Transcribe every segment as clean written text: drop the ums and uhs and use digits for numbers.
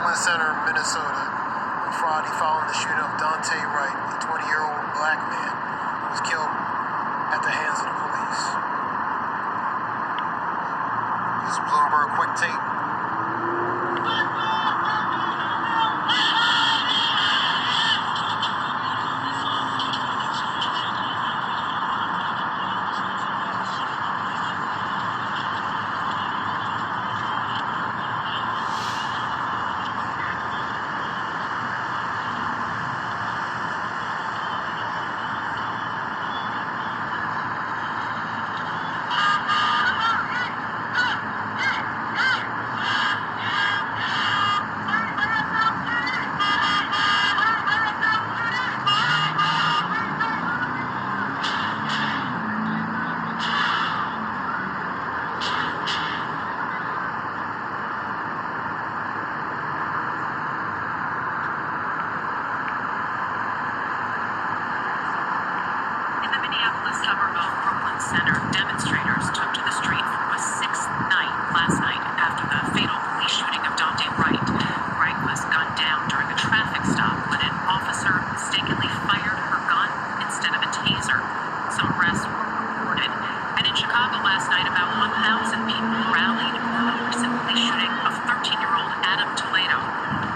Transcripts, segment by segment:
Brooklyn Center, Minnesota, on Friday following the shooting of Daunte Wright, a 20-year-old black man who was killed at the hands of the police. This is Bloomberg Quick Take. Brooklyn Center, demonstrators took to the street for a sixth night last night after the fatal police shooting of Daunte Wright. Wright was gunned down during a traffic stop when an officer mistakenly fired her gun instead of a taser. Some arrests were reported. And in Chicago last night, about 1,000 people rallied for the recent police shooting of 13-year-old Adam Toledo.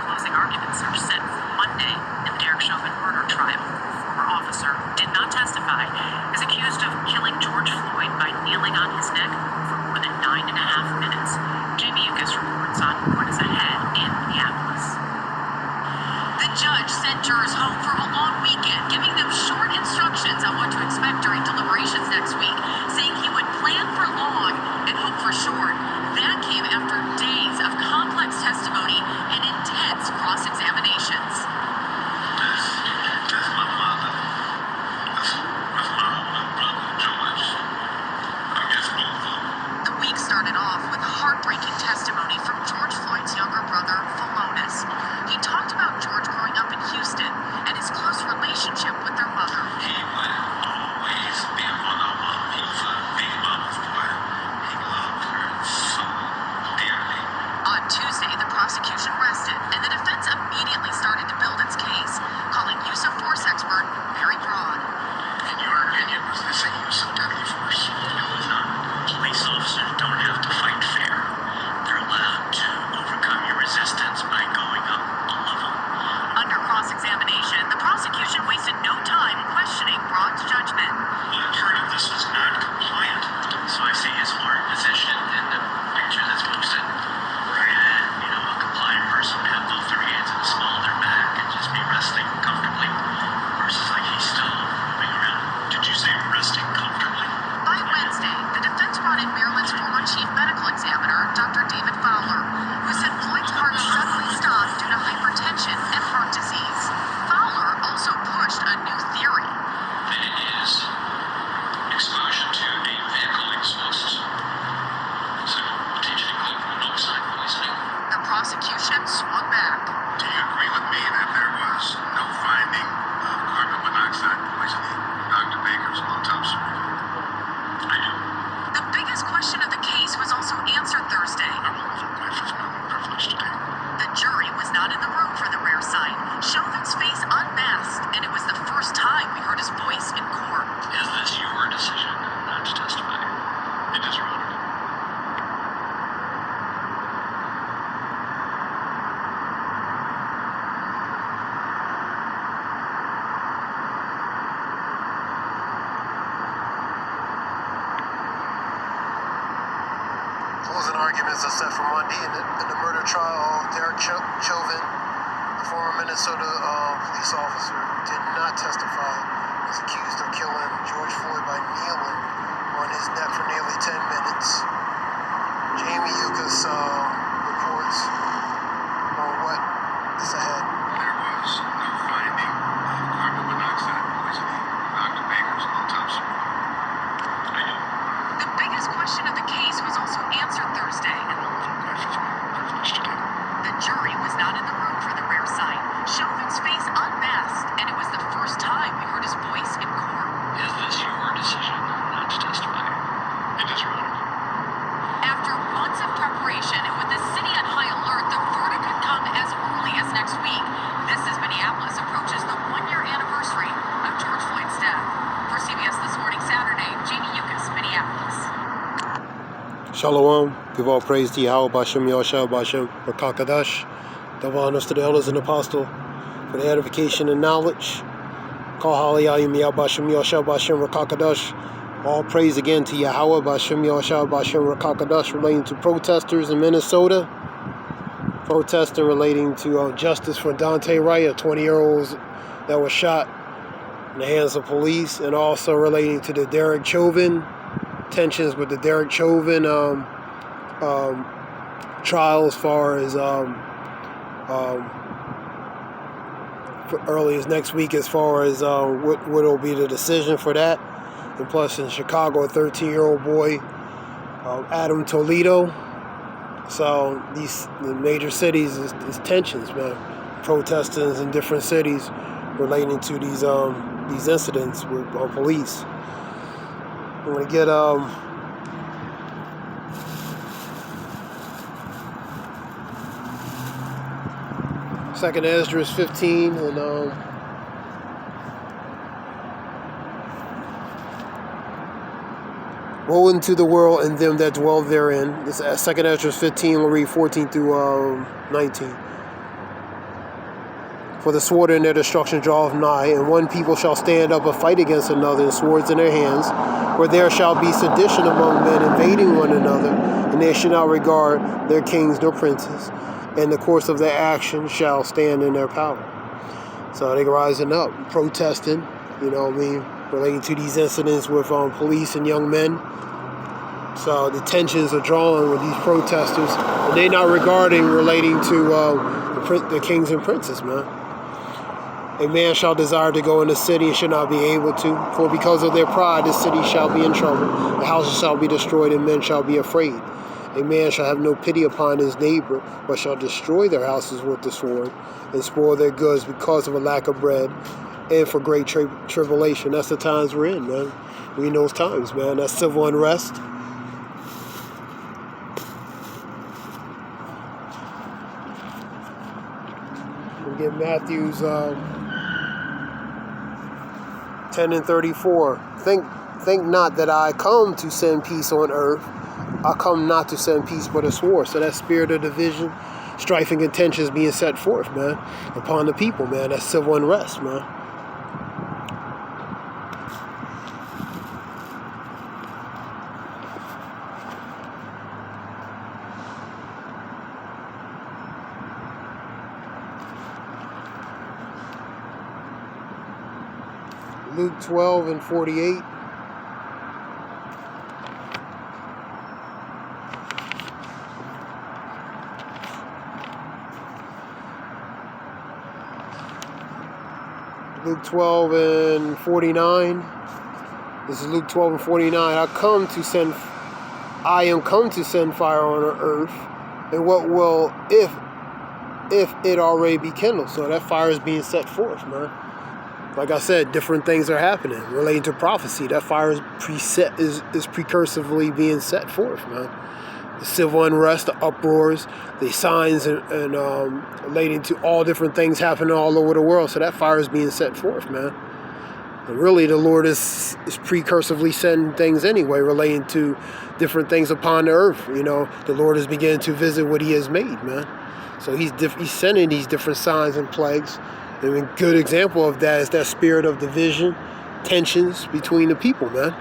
Closing arguments are set for Monday in the Derek Chauvin murder trial. Former officer did not testify, is accused of killing George Floyd by kneeling on his neck for more than 9.5 minutes. Jamie Yukas reports on what is ahead in Minneapolis. The judge sent jurors home for a long weekend, giving them short instructions on what to expect during deliberations next week, saying he would plan for long and hope for short. That came after days of complex testimony and intense cross-examinations. That's my mother. That's my brother, George. I guess both of them. The week started off with heartbreaking testimony from George Floyd's younger brother, Philonis. He talked about George growing up in Houston and his close relationship with their mother. He would always be a one-on-one. He was a big mama's boy. He loved her so dearly. On Tuesday, the prosecution rested, and the defense immediately started to build its case, calling use of force expert very broad. In your opinion, was this a use of deadly force? It was not. Police officers don't have to fight fair. They're allowed to overcome your resistance by going up a level. Under cross-examination, the prosecution wasted no time questioning Broad's judgment. Well, part of this was non-compliant, so I see his hard position in the picture that's posted. And, a compliant person would have both their hands in the small of their back and just be resting comfortably, versus like he's still moving around. Did you say resting comfortably? By Wednesday, the defense brought in Maryland's former chief medical examiner, Dr. David Fowler, who said Floyd's heart suddenly stopped due to hypertension and heart disease. Fowler also pushed a new theory. And it is exposure to a vehicle exhaust. So, potentially called monoxide poisoning. The prosecution swung back. Do you agree with me that there was no finding of carbon monoxide poisoning in Dr. Baker's autopsy report? I do. The biggest question of the case was also answered Thursday. I'm a wife has been privileged today. The jury was not in the room for the rare sight. Chauvin's face unmasked, and it was the first time we heard his voice in court. Is this your decision not to testify? It is, Your Honor. Closing arguments are set for Monday in the murder trial of Derek Chauvin, the former Minnesota police officer who did not testify, is accused of killing George Floyd by kneeling on his neck for nearly 10 minutes. Jamie Yukas reports on what is ahead. There was no finding of carbon monoxide poisoning in Dr. Baker's autopsy report. I do. The biggest question of the case was also answered Thursday. I'm a wife has been privileged today. The jury was not in the room for the rare sight. Chauvin's face unmasked, and it was the first time we heard his voice in court. Is this your decision not to testify? It is, Your Honor. After months of preparation, it was Shalom. Give all praise to Yahweh Bashem, Yahshua Bashem, Rakakadash. Double honors to the elders and apostle for the edification and knowledge. Call Haliyah Yah Bashem, Yahshua Bashem, Rakakadash. All praise again to Yahweh Bashem, Yahshua Bashem, Rakakadash, relating to protesters in Minnesota. Protesting relating to justice for Daunte Wright, a 20-year-old that was shot in the hands of police, and also relating to the Derek Chauvin, tensions with the Derek Chauvin trial as far as for early as next week, as far as what will be the decision for that. And plus in Chicago, a 13-year-old boy, Adam Toledo. So the major cities is tensions, man. Protesters in different cities relating to these incidents with police. I'm gonna get Second Esdras 15 and woe unto the world and them that dwell therein. This is Second Esdras 15. We'll read 14 through 19. For the sword in their destruction draweth nigh, and one people shall stand up and fight against another, and swords in their hands. For there shall be sedition among men, invading one another, and they shall not regard their kings nor princes, and the course of their action shall stand in their power. So they rising up, protesting, relating to these incidents with police and young men. So the tensions are drawn with these protesters, and they not relating to the kings and princes, man. A man shall desire to go in the city and shall not be able to, for because of their pride the city shall be in trouble, the houses shall be destroyed, and men shall be afraid. A man shall have no pity upon his neighbor, but shall destroy their houses with the sword, and spoil their goods because of a lack of bread, and for great tribulation. That's the times we're in, man. We in those times, man. That's civil unrest. We get Matthew's 10 and 34. Think not that I come to send peace on earth. I come not to send peace but a sword. So that spirit of division, strife and contention is being set forth, man, upon the people, man. That's civil unrest, man. Luke 12 and 48. Luke 12 and 49. This is Luke 12 and 49. I am come to send fire on the earth, and what will if it already be kindled? So that fire is being set forth, man. Like I said, different things are happening relating to prophecy. That fire is precursively being set forth, man. The civil unrest, the uproars, the signs, and relating to all different things happening all over the world. So that fire is being set forth, man. And really, the Lord is precursively sending things anyway, relating to different things upon the earth. The Lord is beginning to visit what He has made, man. So He's sending these different signs and plagues. And a good example of that is that spirit of division, tensions between the people, man.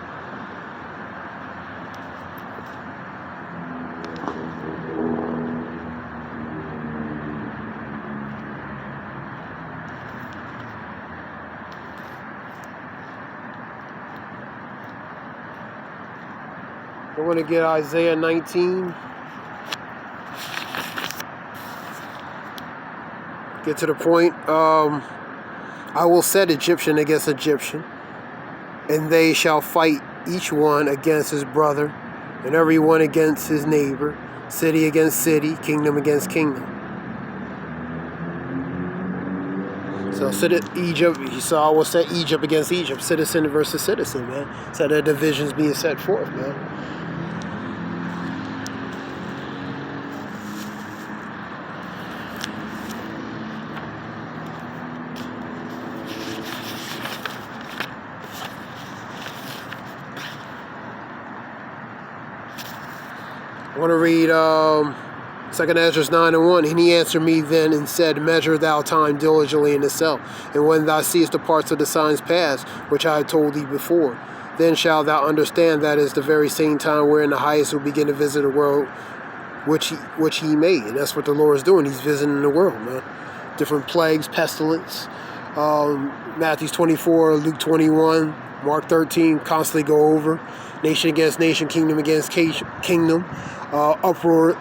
We're going to get Isaiah 19. Get to the point. I will set Egyptian against Egyptian, and they shall fight each one against his brother, and every one against his neighbor, city against city, kingdom against kingdom. So I will set Egypt against Egypt, citizen versus citizen, man. So that division's being set forth, man. want to read 2 Ezra 9:1. And he answered me then and said, measure thou time diligently in itself, and when thou seest the parts of the signs past, which I had told thee before, then shalt thou understand that is the very same time wherein the highest will begin to visit the world which he made. And that's what the Lord is doing. He's visiting the world, man. Different plagues, pestilence. Matthew 24, Luke 21, Mark 13, constantly go over. Nation against nation, kingdom against kingdom. Uproar.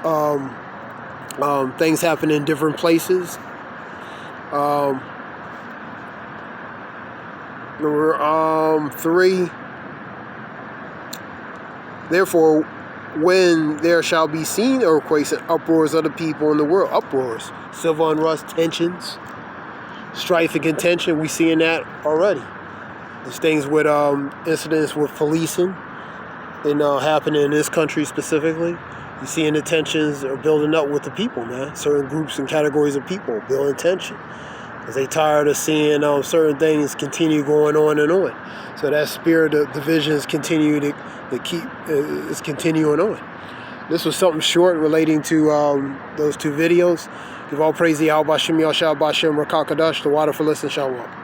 Things happen in different places. Number 3. Therefore, when there shall be seen earthquakes and uproars of the people in the world, uproars, civil unrest, tensions, strife and contention, we seeing that already. There's things with incidents with policing and happening in this country specifically. You seeing the tensions are building up with the people, man. Certain groups and categories of people building tension because they tired of seeing certain things continue going on and on. So that spirit of divisions continue to keep is continuing on. This was something short relating to those 2 videos. Give all praise to Yahweh Bashem Yahshua Bashem Rakakadash, the water for listen Shalom.